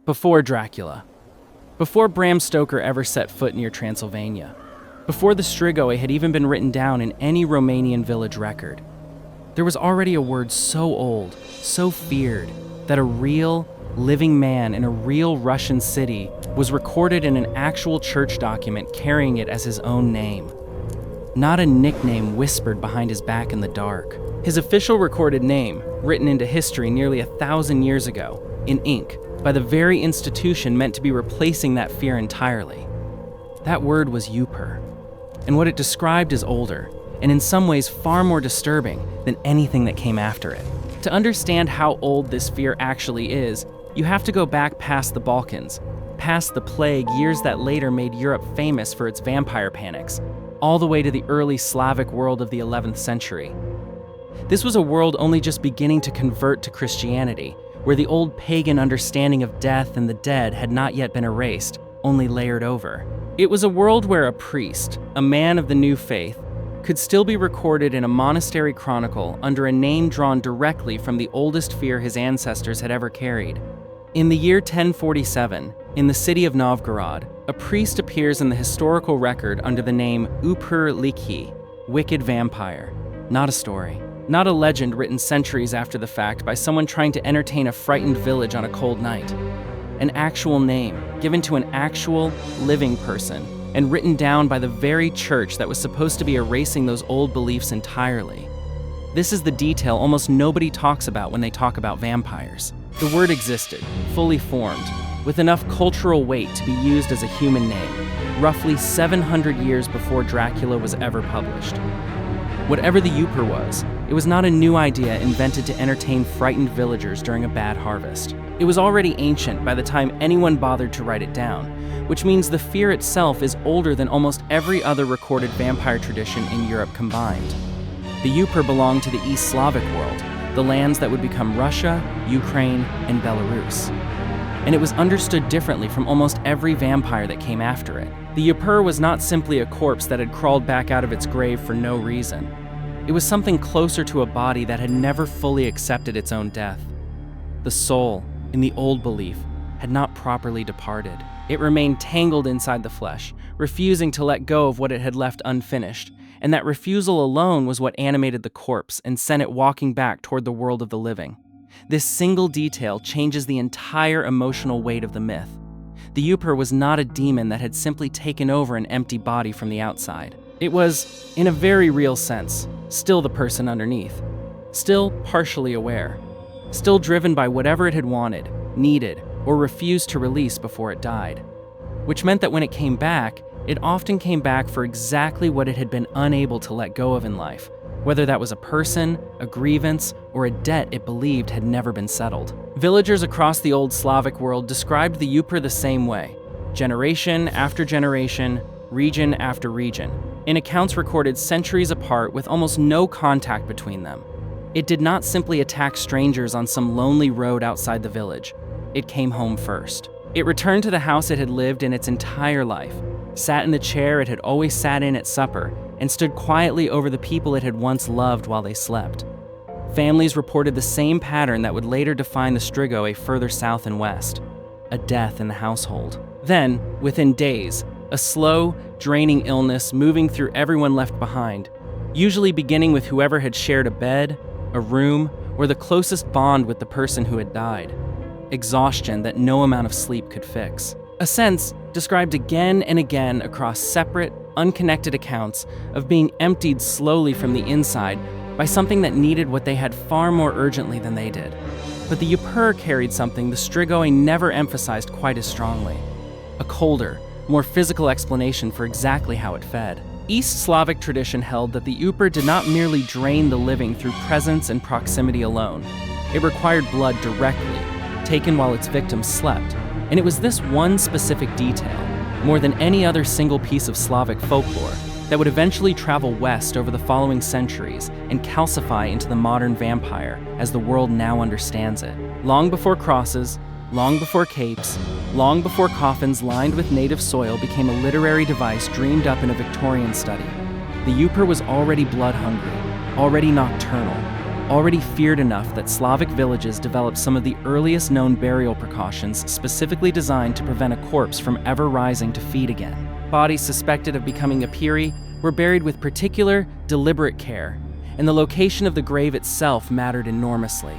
Before Dracula. Before Bram Stoker ever set foot near Transylvania. Before the Strigoi had even been written down in any Romanian village record. There was already a word so old, so feared, that a real, living man in a real Russian city was recorded in an actual church document carrying it as his own name. Not a nickname whispered behind his back in the dark. His official recorded name, written into history nearly 1,000 years ago, in ink, by the very institution meant to be replacing that fear entirely. That word was Öpir, and what it described is older, and in some ways far more disturbing than anything that came after it. To understand how old this fear actually is, you have to go back past the Balkans, past the plague years that later made Europe famous for its vampire panics, all the way to the early Slavic world of the 11th century. This was a world only just beginning to convert to Christianity, where the old pagan understanding of death and the dead had not yet been erased, only layered over. It was a world where a priest, a man of the new faith, could still be recorded in a monastery chronicle under a name drawn directly from the oldest fear his ancestors had ever carried. In the year 1047, in the city of Novgorod, a priest appears in the historical record under the name Upir Likhyi, wicked vampire. Not a story. Not a legend written centuries after the fact by someone trying to entertain a frightened village on a cold night. An actual name, given to an actual, living person, and written down by the very church that was supposed to be erasing those old beliefs entirely. This is the detail almost nobody talks about when they talk about vampires. The word existed, fully formed, with enough cultural weight to be used as a human name, roughly 700 years before Dracula was ever published. Whatever the Öpir was, it was not a new idea invented to entertain frightened villagers during a bad harvest. It was already ancient by the time anyone bothered to write it down, which means the fear itself is older than almost every other recorded vampire tradition in Europe combined. The Öpir belonged to the East Slavic world, the lands that would become Russia, Ukraine, and Belarus. And it was understood differently from almost every vampire that came after it. The Öpir was not simply a corpse that had crawled back out of its grave for no reason. It was something closer to a body that had never fully accepted its own death. The soul, in the old belief, had not properly departed. It remained tangled inside the flesh, refusing to let go of what it had left unfinished, and that refusal alone was what animated the corpse and sent it walking back toward the world of the living. This single detail changes the entire emotional weight of the myth. The Öpir was not a demon that had simply taken over an empty body from the outside. It was, in a very real sense, still the person underneath, still partially aware, still driven by whatever it had wanted, needed, or refused to release before it died. Which meant that when it came back, it often came back for exactly what it had been unable to let go of in life, whether that was a person, a grievance, or a debt it believed had never been settled. Villagers across the old Slavic world described the Öpir the same way, generation after generation, region after region, in accounts recorded centuries apart with almost no contact between them. It did not simply attack strangers on some lonely road outside the village. It came home first. It returned to the house it had lived in its entire life, sat in the chair it had always sat in at supper, and stood quietly over the people it had once loved while they slept. Families reported the same pattern that would later define the Strigoi further south and west: a death in the household. Then, within days, a slow, draining illness moving through everyone left behind, usually beginning with whoever had shared a bed, a room, or the closest bond with the person who had died. Exhaustion that no amount of sleep could fix. A sense, described again and again across separate, unconnected accounts, of being emptied slowly from the inside by something that needed what they had far more urgently than they did. But the Öpir carried something the Strigoi never emphasized quite as strongly: a colder, more physical explanation for exactly how it fed. East Slavic tradition held that the Öpir did not merely drain the living through presence and proximity alone. It required blood directly, taken while its victims slept. And it was this one specific detail, more than any other single piece of Slavic folklore, that would eventually travel west over the following centuries and calcify into the modern vampire as the world now understands it. Long before crosses, long before capes, long before coffins lined with native soil became a literary device dreamed up in a Victorian study, the Öpir was already blood-hungry, already nocturnal, already feared enough that Slavic villages developed some of the earliest known burial precautions specifically designed to prevent a corpse from ever rising to feed again. Bodies suspected of becoming Öpiri were buried with particular, deliberate care, and the location of the grave itself mattered enormously.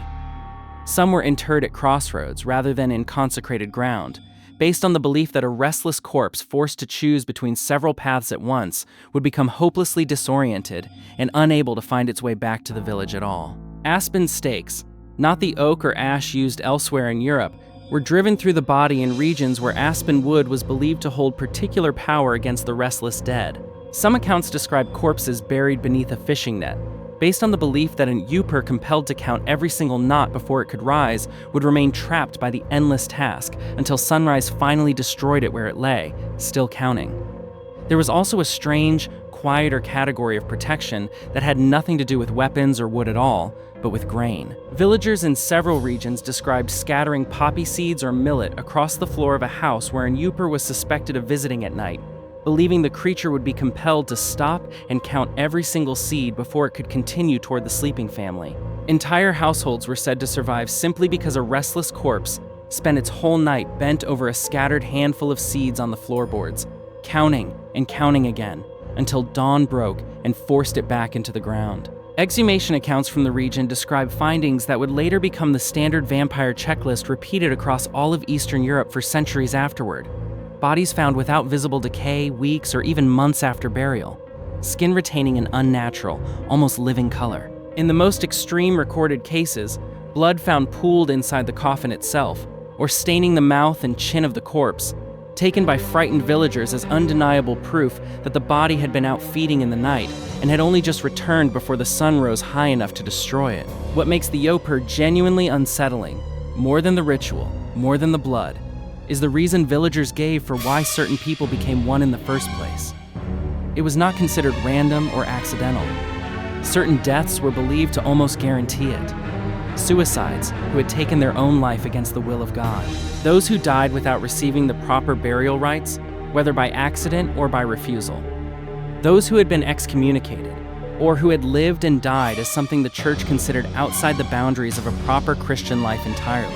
Some were interred at crossroads rather than in consecrated ground, based on the belief that a restless corpse forced to choose between several paths at once would become hopelessly disoriented and unable to find its way back to the village at all. Aspen stakes, not the oak or ash used elsewhere in Europe, were driven through the body in regions where aspen wood was believed to hold particular power against the restless dead. Some accounts describe corpses buried beneath a fishing net, based on the belief that an Öpir compelled to count every single knot before it could rise would remain trapped by the endless task until sunrise finally destroyed it where it lay, still counting. There was also a strange, quieter category of protection that had nothing to do with weapons or wood at all, but with grain. Villagers in several regions described scattering poppy seeds or millet across the floor of a house where an Öpir was suspected of visiting at night, believing the creature would be compelled to stop and count every single seed before it could continue toward the sleeping family. Entire households were said to survive simply because a restless corpse spent its whole night bent over a scattered handful of seeds on the floorboards, counting and counting again, until dawn broke and forced it back into the ground. Exhumation accounts from the region describe findings that would later become the standard vampire checklist repeated across all of Eastern Europe for centuries afterward. Bodies found without visible decay weeks or even months after burial, skin retaining an unnatural, almost living color. In the most extreme recorded cases, blood found pooled inside the coffin itself, or staining the mouth and chin of the corpse, taken by frightened villagers as undeniable proof that the body had been out feeding in the night and had only just returned before the sun rose high enough to destroy it. What makes the Öpir genuinely unsettling, more than the ritual, more than the blood, is the reason villagers gave for why certain people became one in the first place. It was not considered random or accidental. Certain deaths were believed to almost guarantee it. Suicides who had taken their own life against the will of God. Those who died without receiving the proper burial rites, whether by accident or by refusal. Those who had been excommunicated, or who had lived and died as something the church considered outside the boundaries of a proper Christian life entirely.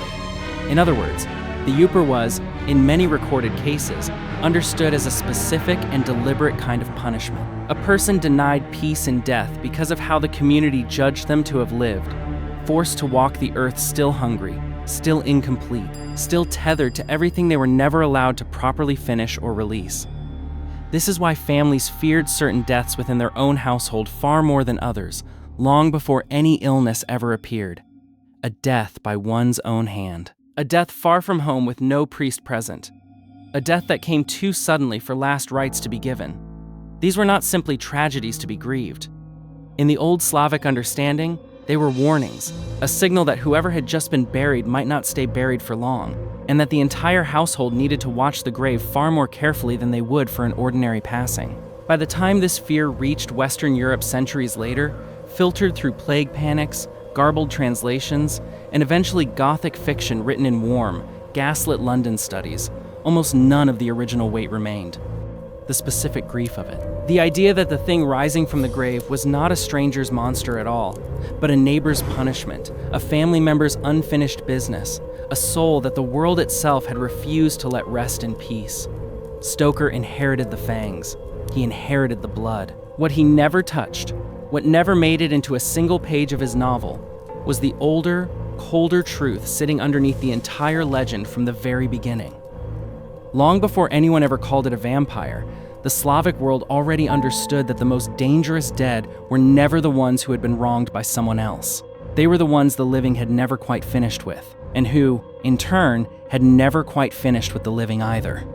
In other words, the Öpir was, in many recorded cases, understood as a specific and deliberate kind of punishment. A person denied peace in death because of how the community judged them to have lived, forced to walk the earth still hungry, still incomplete, still tethered to everything they were never allowed to properly finish or release. This is why families feared certain deaths within their own household far more than others, long before any illness ever appeared. A death by one's own hand. A death far from home with no priest present. A death that came too suddenly for last rites to be given. These were not simply tragedies to be grieved. In the old Slavic understanding, they were warnings, a signal that whoever had just been buried might not stay buried for long, and that the entire household needed to watch the grave far more carefully than they would for an ordinary passing. By the time this fear reached Western Europe centuries later, filtered through plague panics, garbled translations, and eventually Gothic fiction written in warm, gaslit London studies, almost none of the original weight remained. The specific grief of it. The idea that the thing rising from the grave was not a stranger's monster at all, but a neighbor's punishment, a family member's unfinished business, a soul that the world itself had refused to let rest in peace. Stoker inherited the fangs. He inherited the blood. What he never touched, what never made it into a single page of his novel, was the older, colder truth sitting underneath the entire legend from the very beginning. Long before anyone ever called it a vampire, the Slavic world already understood that the most dangerous dead were never the ones who had been wronged by someone else. They were the ones the living had never quite finished with, and who, in turn, had never quite finished with the living either.